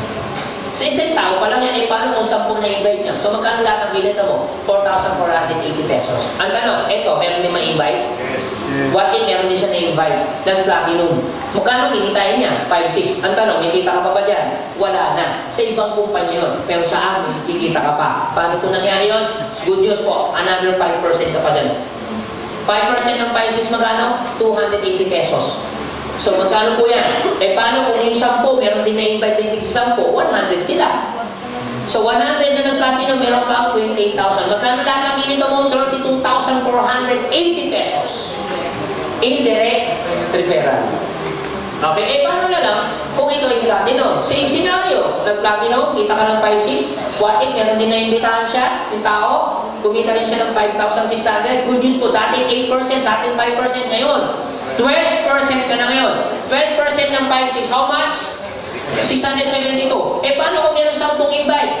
Sa isang tao, palang yan, eh, paano kung 10 na-invite niya? So, magkano lahat ang bileta mo? 4,480 pesos. Ang tanong, eto, meron din ma-invite? Yes. What if meron din siya na-invite? Ng platinum. Magkano kikitain niya? 5,600. Ang tanong, may kita ka pa ba dyan? Wala na. Sa ibang kumpanya yun. Pero sa amin, kikita ka pa. Paano kung nangyari yun? Good news po, another 5% ka pa dyan. 5% ng 5,600 magkano? 280 pesos. So, magkano po yan? Eh, paano kung yung 10, meron din na-invite din sa 10, 100 sila. So, 100 na ng platinum, meron ka 28,000. Magkano lahat ang kinita mo? 32,480 pesos. Indirect referral. Okay, eh, paano na lang kung ito yung platinum? Same scenario. Nag-platinum, kita ka ng 5,600. What if meron din na-invitahan siya, yung tao, kumita rin siya ng 5,600. Good news po, dati 8%, dati 5% ngayon. 12% ka na ngayon. 12% ng 5,600. How much? 672. Eh, paano kung meron 10 invite?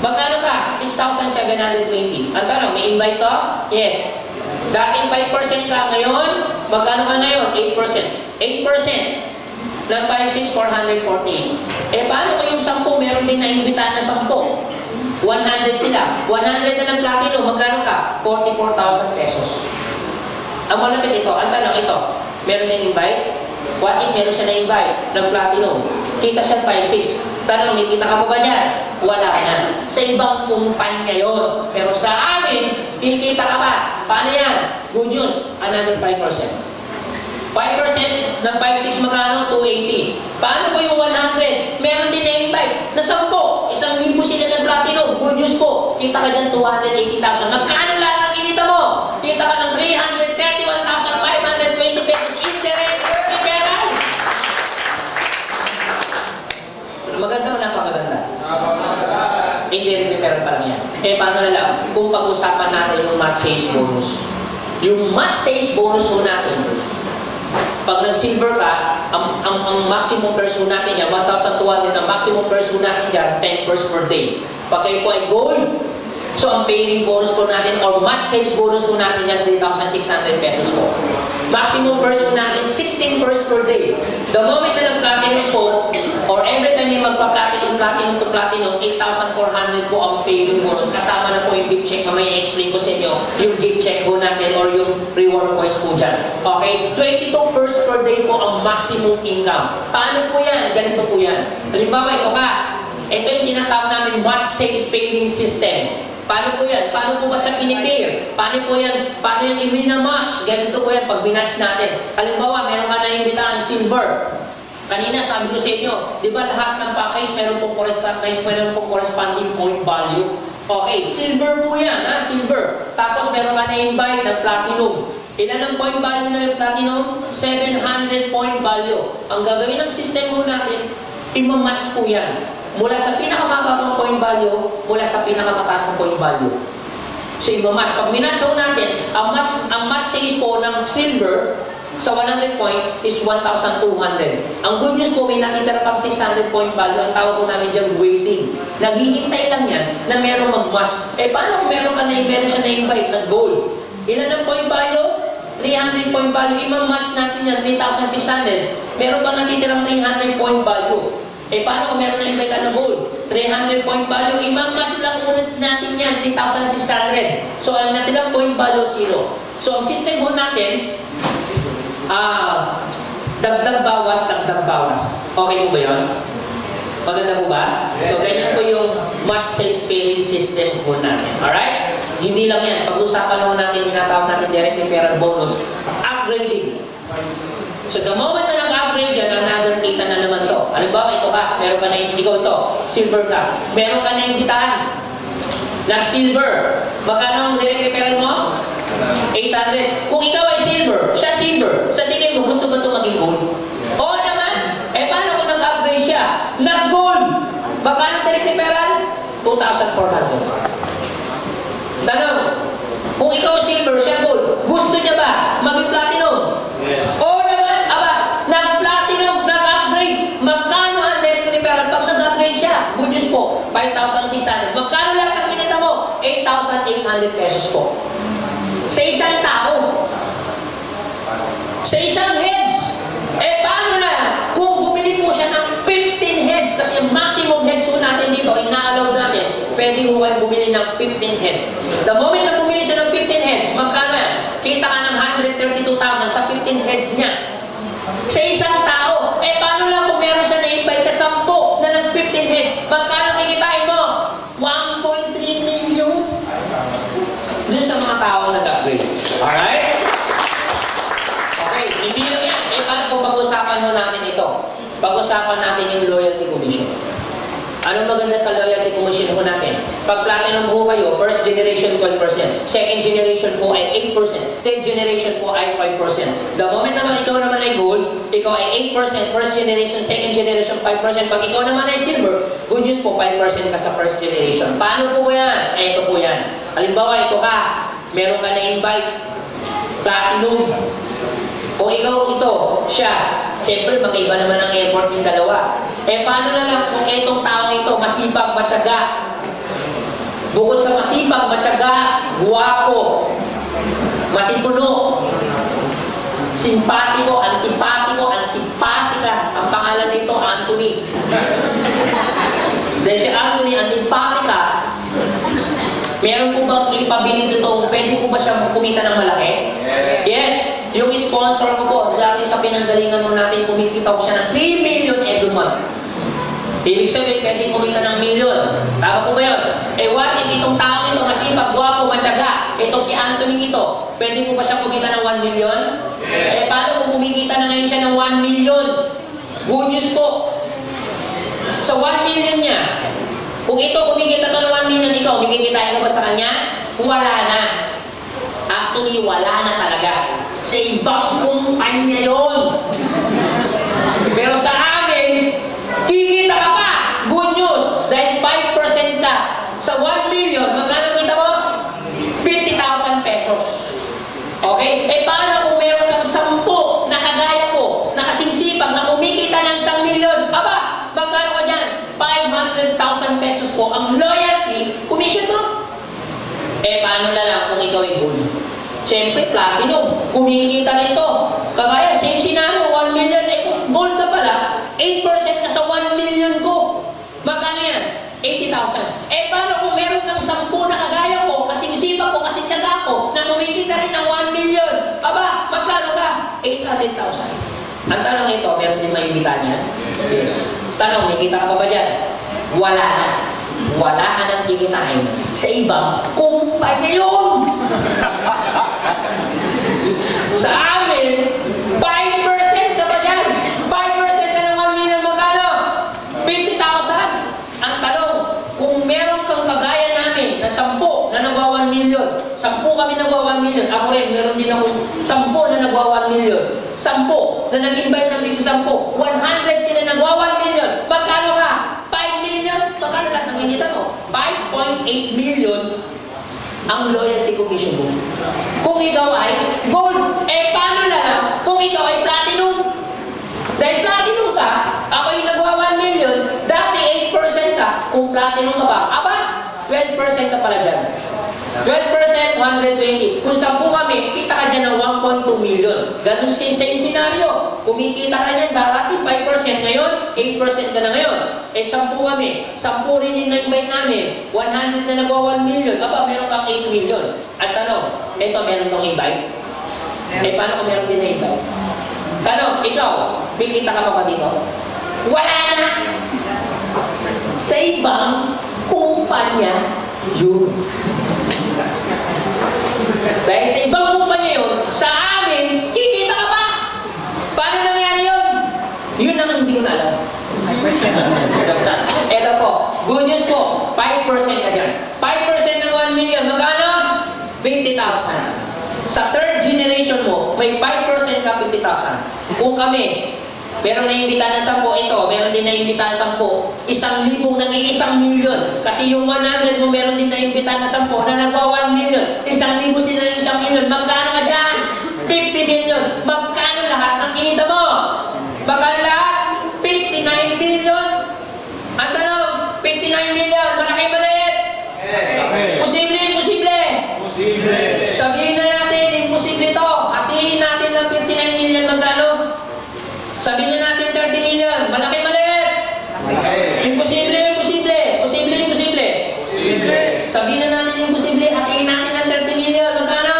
Magkano ka? 6,720. Ang tanong, may invite ka? Yes. Dating 5% ka ngayon, magkano ka ngayon? 8%. 8% ng 5,600, 448. Eh, paano kung yung 10 meron din na-invitahan na 10? 100 sila. 100 na ng platinum, magkano ka? 44,000 pesos. Ang malapit ito, ang tanong ito, meron na invite? What if meron siya na-invite ng platinum? Kita siya 5,600. Tanong, may kita ka pa ba dyan? Wala na. Sa ibang kumpanya yun. Pero sa amin, kikita ka pa. Paano yan? Good news, another 5%. 5% ng 5,600 magkano? 280. Paano po yung 100? Meron din na-invite na 10. 1,000 sila ng platinum. Good news po. Kita ka dyan 280,000. Magkano lahat ang kinita mo? Kita ka ng 331,520 pesos. Indirect referral. Maganda o napakaganda? Indirect referral pa lang yan. Eh, paano na lang? Kung pag-usapan natin yung match sales bonus. Yung match sales bonus po natin, pag nag-silver ka, ang maximum purse natin yan, 1,200, ang maximum purse natin dyan, 10 purse per day. Pag kayo po ay gold, so ang paying bonus po natin, or match sales bonus po natin yan, 3,600 pesos po. Maximum purse po natin, 16 purse per day. The moment na nag-platinum po, or every time yung magpa-platinum, platinum to platinum, 8,400 po ang paying bonus. Kasama na po yung gift check. Mamaya i-explain ko sa inyo yung gift check po natin or yung reward points po dyan. Okay? 22 purse per day po ang maximum income. Paano po yan? Ganito po yan. Halimbawa, ito ka. Ito yung tinatawag namin match sales paying system. Paano po yan? Paano po ba siya pinipay? Paano po yan? Paano yung i-match? Ganito po yan pag binatch natin. Halimbawa, meron ka na imbitahan silver. Kanina, sabi ko sa inyo, di ba lahat ng package meron pong corresponding point value? Okay, silver po yan, ha? Silver. Tapos meron ka na-invite ng platinum. Ilan ang point value na yung platinum? 700 point value. Ang gagawin ng system mo natin, i-match po yan. Mula sa pinakamababang point value, mula sa pinakamataas na point value. So, i-match. Pag minasaw natin, ang match sales po ng silver sa 100 point is 1,200. Ang good news po, may natitira pang 600 point value. Ang tawag po namin dyan, waiting. Naghihintay lang yan na meron mag-match. Eh, paano kung meron siya na-invite na gold? Ilan ang point value? 300 point value. I-match natin yan, 3,600. Meron pang natitirang 300 point value. Eh, paano kung meron na invite na gold? 300 point value, i-match lang muna natin yan, 3,600. So, ang natin lang point value, 0. So, ang system mo natin, Dagdag bawas, dagdag bawas. Okay po ba yun? Maganda po ba? So, ganyan po yung match sales paying system po natin. Alright? Hindi lang yan. Pag-usapan po natin, tinatawag natin direct referral bonus, upgrading. So, the moment na nag-upgrade yan, another kita na naman to. Halimbawa, ito ka, meron ka na yung ikaw ito, silver ka. Meron ka na yung kitaan. Nag-silver. Magkano ang direct referral mo? 800. Kung ikaw ay silver, siya silver, sa tingin mo, gusto ba ito maging gold? Oo naman. Eh, paano kung nag-upgrade siya? Nag-gold. Magkano direct referral? 2,400. Tanong, kung ikaw silver, siya gold, gusto niya ba maging platinum? Yes. Oo naman. Aba, nag-platinum, nag-upgrade. Magkano ang direct referral pag nag-upgrade siya? Good news po, 5,600. Magkano lang ang kinita mo? 8,800 pesos po. Sa isang tao. Sa isang heads. Eh, paano na? Kung bumili po siya ng 15 heads, kasi yung maximum heads po natin dito, ina-allow natin, pwede po kayo bumili ng 15 heads. The moment na bumili siya ng 15 heads, magkano yan? Kita ka ng 132,000 sa 15 heads niya. Sa isang tao. Eh, paano lang kung meron siya na-invite na 10 na ng 15 heads? Magkano kikitain mo? 1.3 million. Doon sa mga tao nag-upgrade. Alright? Okay, hindi lang yan. Eh, paano kung pag-usapan mo natin ito? Pag-usapan natin yung loyalty commission. Anong maganda sa loyalty commission po natin? Pag platinum po kayo, first generation 12%, second generation po ay 8%, third generation po ay 5%. The moment naman ikaw naman ay gold, ikaw ay 8%, first generation, second generation 5%. Pag ikaw naman ay silver, good news po 5% ka sa first generation. Paano po yan? Eh, ito po yan. Halimbawa, ito ka, meron ka na-invite, platinum. Kung ikaw ito, siya, siyempre magkaiba naman ang effort yung dalawa. Eh, paano na lang kung itong taong ito, masipag, matyaga. Bukod sa masipag, matyaga, guwapo, matipuno, simpatiko, antipatika. Ang pangalan nito, Anthony. Dahil si Anthony, antipatika, meron po bang ipabili dito? Pwede po ba siya kumita ng malaki? Yes. Yung sponsor ko po, dati sa pinanggalingan mo natin, kumikita ko siya ng 3 million every month. Ibig sabihin, pwede kumita ng million. Tama po ba yun? Eh, what if itong tao ito, masipag, guwapo, matyaga, ito si Anthony ito, pwede po ba siya kumita ng 1 million? Yes. Eh, paano kung kumikita na ngayon siya ng 1 million? Good news po. Sa 1 million niya, kung ito kumikita ito ng 1 million, ikaw, kumikita mo ba sa kanya? Wala na. Actually, wala na talaga. Sa ibang kumpanya yun. Pero sa amin, kikita ka pa. Good news. Dahil 5% ka. Sa 1 million, magkano kita mo? 50,000 pesos. Okay? Eh, paano kung meron kang 10 na kagaya ko, nakasingsipag, na kumikita ng 1 million? Aba, magkano ka dyan? 500,000 pesos po ang loyalty commission mo. Eh, paano na lang kung ikaw ay gold? Siyempre, platinum. Kumikita nito. Kagaya, same scenario, 1 million. Eh, kung gold ka pala, 8% ka sa 1 million ko. Magkano yan? 80,000. Eh, paano kung meron kang 10 na kagaya ko, kasing sipa ko, kasing tiyaga ko, na kumikita rin ng 1 million? Aba, magkano ka? 800,000. Ang tanong ito, meron din maibita niya? Yes. Tanong, may kita ka pa ba dyan? Wala na. Wala ka nang kikitain sa ibang kumpanya yun. Sa amin, 5% ka pa dyan. 5% ka ng 1 million, magkano? 50,000. Ang tanong, kung meron kang kagaya namin na 10 na nagwa 1 million, 10 kami nagwa 1 million, ako rin, meron din ako 10 na nagwa 1 million, 10 na nag-invite ng sa 10, 100 sila nagwa 1 million, magkano ka? 5 million, magkano lahat ng hinita mo? 5.8 million ang loyalty commission mo. Kung ikaw ay gold, eh paano na lang kung ikaw ay platinum? Dahil platinum ka, ako yung nagwa 1 million, dati 8% ka, kung platinum ka ba, aba, 12% ka pala dyan. 12%, 120. Kung 10 kami, kita ka dyan ng 1.2 million. Ganun same scenario. Kumikita ka dyan, dati 5%, ngayon, 8% ka na ngayon. Eh, 10 kami. 10 rin yung nag-invite namin. 100 na nagwa 1 million. Aba, meron kang 8 million. At tanong, eto, meron kang invite? Eh, paano kung meron din na invite? Ano, ikaw, kikita ka pa ba dito? Wala na! Sa ibang kumpanya, yun. Dahil sa ibang kumpanya yun, sa amin, kikita ka pa! Paano nangyari yun? Yun ang hindi ko na alam. Eto po, good news po, 5% ka dyan. 5% ng 1 million, magkano? 20,000. Sa third generation mo, may 5% ka 50,000. Kung kami, meron naimbita ng 10, ito, meron din naimbita ng 10, 1,000 naging 1 million. Kasi yung 100 mo, meron din naimbita ng 10 na nagwa 1 million. 1,000 sila ng 1 million. Magkano ka dyan? 50 million. Magkano lahat ng kinita mo? Magkano lahat? 59 million. Ang tanong, 59 million. Malaki ba na yan? Posible, imposible? Posible. Sabihin na natin, imposible ito. Hatiin natin ng 59 million magkano? Sabihin na natin 30 million. Malaki maliit? Imposible, imposible. Posible, imposible. Sabihin na natin imposible. Hatiin natin ng 30 million. Magkano?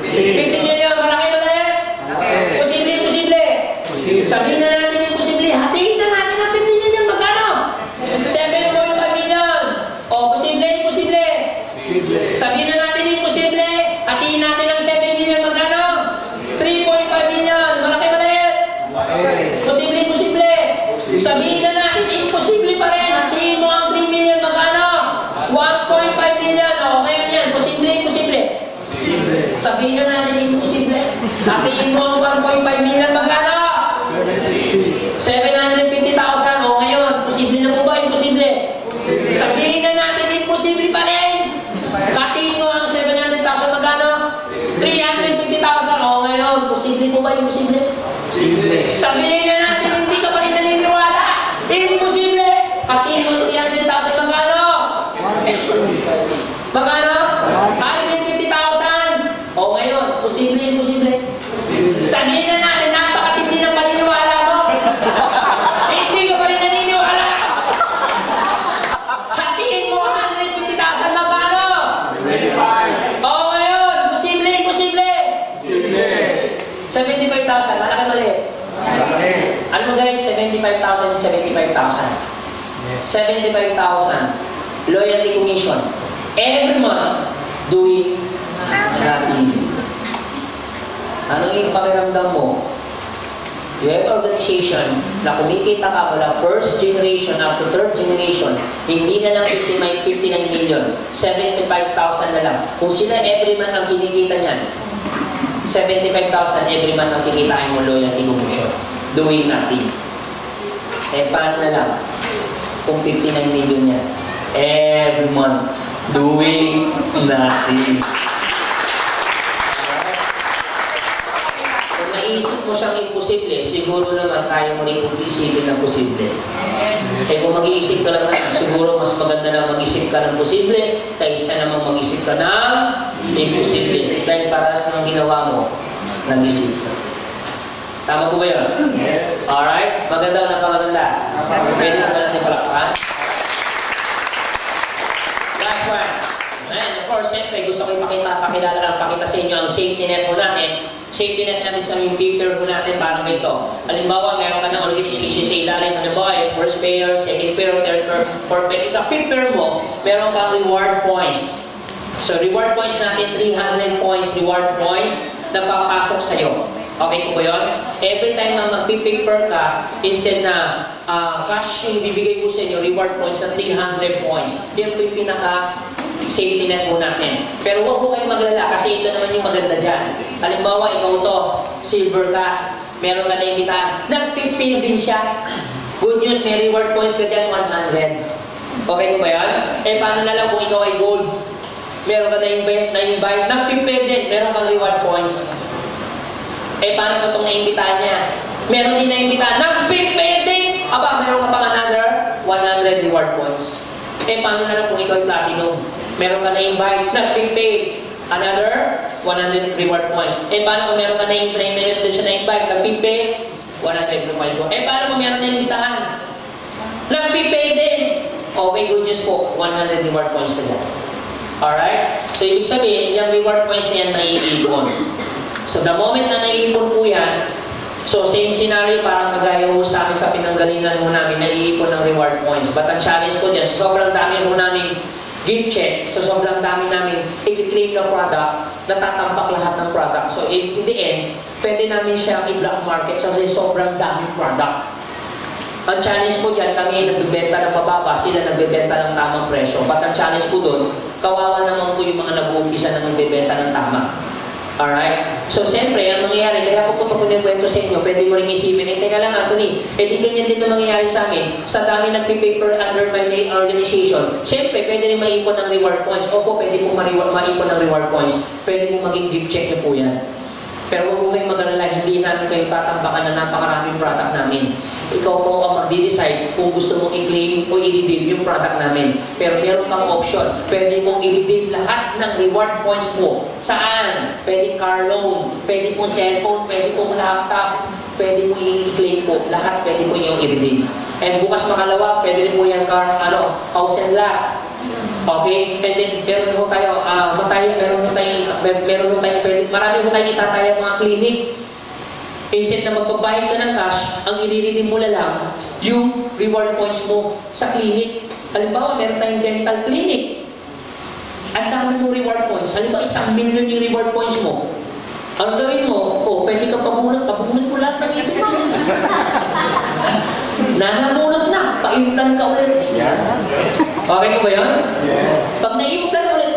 50 million. Malaki maliit? Posible, imposible. Sabihin na natin imposible. Hatiin na natin ng 50 million. Magkano? 7.5 million. O, posible, imposible. Sabihin na natin imposible. Hatiin natin ng 7 million. Magkano? 3.5 million. Malaki maliit? Posible, imposible. Sabihin na natin, imposible pa rin. Hatiin mo ang 3 million, magkano? 1.5 million. O, ngayon yan. Posible, imposible. Sabihin na natin, imposible. Hatiin mo ang 1.5 million, magkano? 750,000. O, ngayon, posible na po ba? Imposible. Sabihin na natin, imposible pa rin. Hatiin mo ang 700,000, magkano? 350,000. O, ngayon, posible po ba? Imposible. Sabihin na natin, hindi ka pa rin naniniwala. Imposible. Hatiin mo 300,000, magkano? Magkano? 150,000. O ngayon, posible, imposible. Sabihin na natin, napakatindi ng paniniwala mo. Hindi ka pa rin naniniwala. Hatiin mo 150,000, magkano? O ngayon, posible, imposible. 75,000, malaki mali. Ano mo guys, 75,000 is 75,000. 75,000. Loyalty commission. Every month, doing nothing. Anong yung pakiramdam mo? You have organization na kumikita ka mula first generation up to third generation, hindi na lang 59 million, 75,000 na lang. Kung sila every month ang kinikita niyan, 75,000 every month ang kikitain mo loyalty commission. Doing nothing. Eh, paano na lang? Kung 59 million yan. Every month. Doing nothing. Kung naisip mo siyang imposible, siguro naman kaya mo rin isipin ng posible. Eh, kung mag-iisip ka naman, siguro mas maganda na mag-isip ka ng posible kaysa naman mag-isip ka ng imposible. Dahil para sa mga ginawa mo, nag-isip ka. Tama po ba yun? Yes. Alright? Maganda o napakaganda? Pwede mo natin palakpakan? Last one. And of course, siyempre, gusto ko pakita sa inyo ang safety net po natin. Safety net natin sa yung paper po natin parang ganito. Halimbawa, meron ka ng organization sa ilalim. Halimbawa, first pair, second pair, third pair, fourth pair. Ika-fifth pair mo, meron kang reward points. So, reward points natin, 300 points, reward points na papasok sa'yo. Okay po yun? Every time na mag-paper ka, instead na cash yung bibigay ko sa inyo, reward points na 300 points. Yan po yung pinaka-safety net po natin. Pero huwag po kayong maglala kasi ito naman yung maganda dyan. Halimbawa, ikaw to, silver ka, meron ka na imbitahan, nag-pay din siya. Good news, may reward points ka dyan, 100. Okay po ba yan? Eh, paano na lang kung ikaw ay gold? Meron ka na-invite, nag-pay din, meron kang reward points. Eh, paano mo itong naimbitahan niya? Meron din naimbitahan, nag-pay din! Aba, meron ka pang another 100 reward points. Eh, paano na lang kung ikaw ay platinum? Meron ka na-invite, nag-pay another 100 reward points. Eh, paano kung meron ka na-invite, din siya na-invite, nag-pay 100 reward points. Eh, paano kung meron na-imbitahan? Nag-pay din! Okay, good news po, 100 reward points ka dyan. Alright? So, ibig sabihin, yung reward points niyan naiipon. So, the moment na naiipon po yan, So, same scenario, parang kagaya mo sa amin sa pinanggalingan mo namin, naiipon ng reward points. But ang challenge ko dyan, sobrang dami mo namin gift check, so sobrang dami namin i-claim ng product, natatambak lahat ng product. So, in the end, pwede namin siyang i-black market kasi sobrang daming product. Ang challenge po dyan, kami nagbibenta ng mababa, sila nagbibenta ng tamang presyo. But ang challenge po doon, kawawa naman po yung mga nag-uumpisa na nagbibenta ng tama. Alright? So, siyempre, ang mangyayari, kaya po po yung kwento sa inyo, pwede mo rin isipin, teka lang, Anthony, di ganyan din na mangyayari sa amin. Sa dami nagpipaper under my organization, siyempre, pwede rin maipon ng reward points. Opo, pwede po maipon ng reward points. Pwede po maging gift check niyo po yan. Pero huwag po kayong mag-alala, hindi namin kayong tatambakan na napakaraming product namin. Ikaw po ang magde-decide kung gusto mong i-claim o i-redeem yung product namin. Pero meron kang option. Pwede mong i-redeem lahat ng reward points mo. Saan? Pwede car loan, pwede po cellphone, pwede po laptop, pwede po i-claim po. Lahat pwede po yung i-redeem. And bukas makalawa, pwede rin po yan house and lot. Okay? And then, meron po tayo, marami po tayo itataya mga clinic. Instead na magbabayad ka ng cash, ang i-redeem mo lang yung reward points mo sa clinic. Halimbawa, meron tayong dental clinic. Ang dami ng reward points. Halimbawa, 1 million yung reward points mo. Ang gawin mo, pwede ka pabunot mo lahat ng ito. Nanabunot na, pa-implant ka ulit. Okay ko ba yun? Yes. Pag na-implant ulit,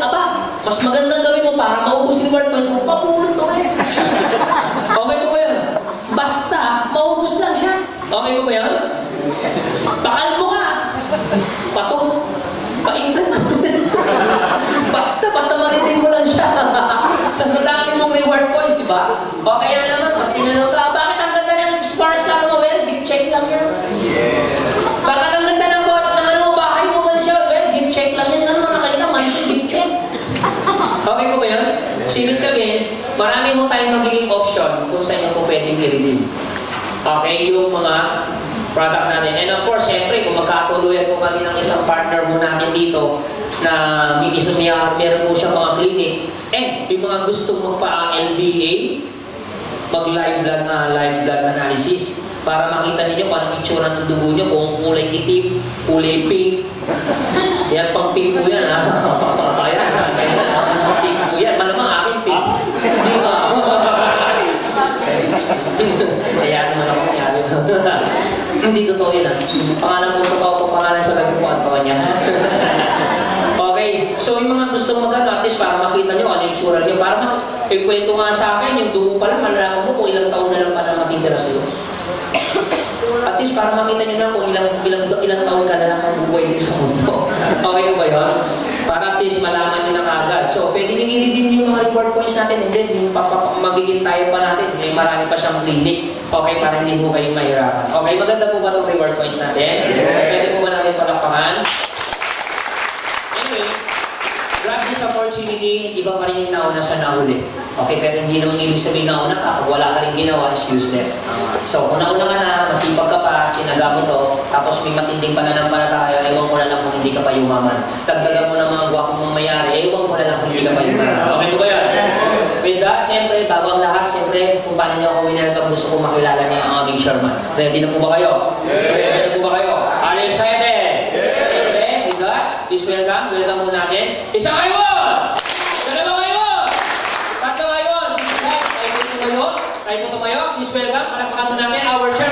mas magandang gawin mo para maubos yung reward points mo, pabunot ka ulit. Okay ko ba yun? Basta, maubos lang siya. Okay ko ba yun? Pakalbo ka. Pa-implant ka ulit. Basta maritin mo lang siya. Sa dami mong reward points, di ba? O kaya naman, pag tinanong ka, bakit ang ganda ng Sparks ka mo? Well, gift check lang yan. Yes. Bakit ang ganda ng bahay mo man siya? Well, gift check lang yan. Ano nakakita? Monthly gift check. Okay ko ba yun? Sige sabihin, marami mo tayong magiging option kung saan nyo po pwedeng i-redeem. Okay, yung mga product natin. And of course, siyempre, kung magkatuluyan po kami ng isang partner mo natin dito, na meron po siya mga clinic, yung mga gustong magpa-LBA, mag-live blood analysis, para makita ninyo kung anong itsura ng dugo nyo, kung kulay itim, kulay pink. Yan, pang pink po yan, ha? Pink po yan. Malamang akin pink. Hindi ka. Kaya naman ako nangyari. Hindi totoo yun, ha? Pangalan po totoo po, pangalan sa gabi po at tawa niya. Okay, so yung mga gustong at least para makita nyo ano yung tsura nyo. Para kwento nga sa akin, yung dugo pa lang, malalaman mo kung ilang taon na lang pa na matitira sa'yo. At least para makita nyo na kung ilang taon ka na lang ang buhay din sa mundo. Okay mo ba yun? Para at least malaman nyo na agad. So, pwede nyo i-redeem yung mga reward points natin and then yung magiging tayo pa natin. May marami pa siyang clinic. Okay, para hindi mo kayong mahirapan. Okay, maganda po ba itong reward points natin? Yes. Pwede po ba natin palakpakan? Anyway, grab this opportunity, iba pa rin yung nauna sa nahuli. Okay, pero hindi naman ibig sabihin nauna ka. Pag wala ka rin ginawa, is useless. So, kung nauna ka na, masipag ka pa, sinaga mo to, tapos may matinding pananampalataya, ewan mo na lang kung hindi ka pa yumaman. Dagdagan mo ng mga gwapo mong mayari, ewan mo na lang kung hindi ka pa yumaman. Okay po ba yan? With that, siyempre, bago ang lahat, siyempre, kung paano niyo ako winelcome, gusto ko makilala niya ang aming Sherman. Ready na po ba kayo? Yes! Ready na po ba kayo? Are you excited? Yes! With that, please welcome mo natin. Isa kayo! Dalawa kayo! Tatlo kayo! Tayo po tumayo. Please welcome. Palakpakan mo natin our church.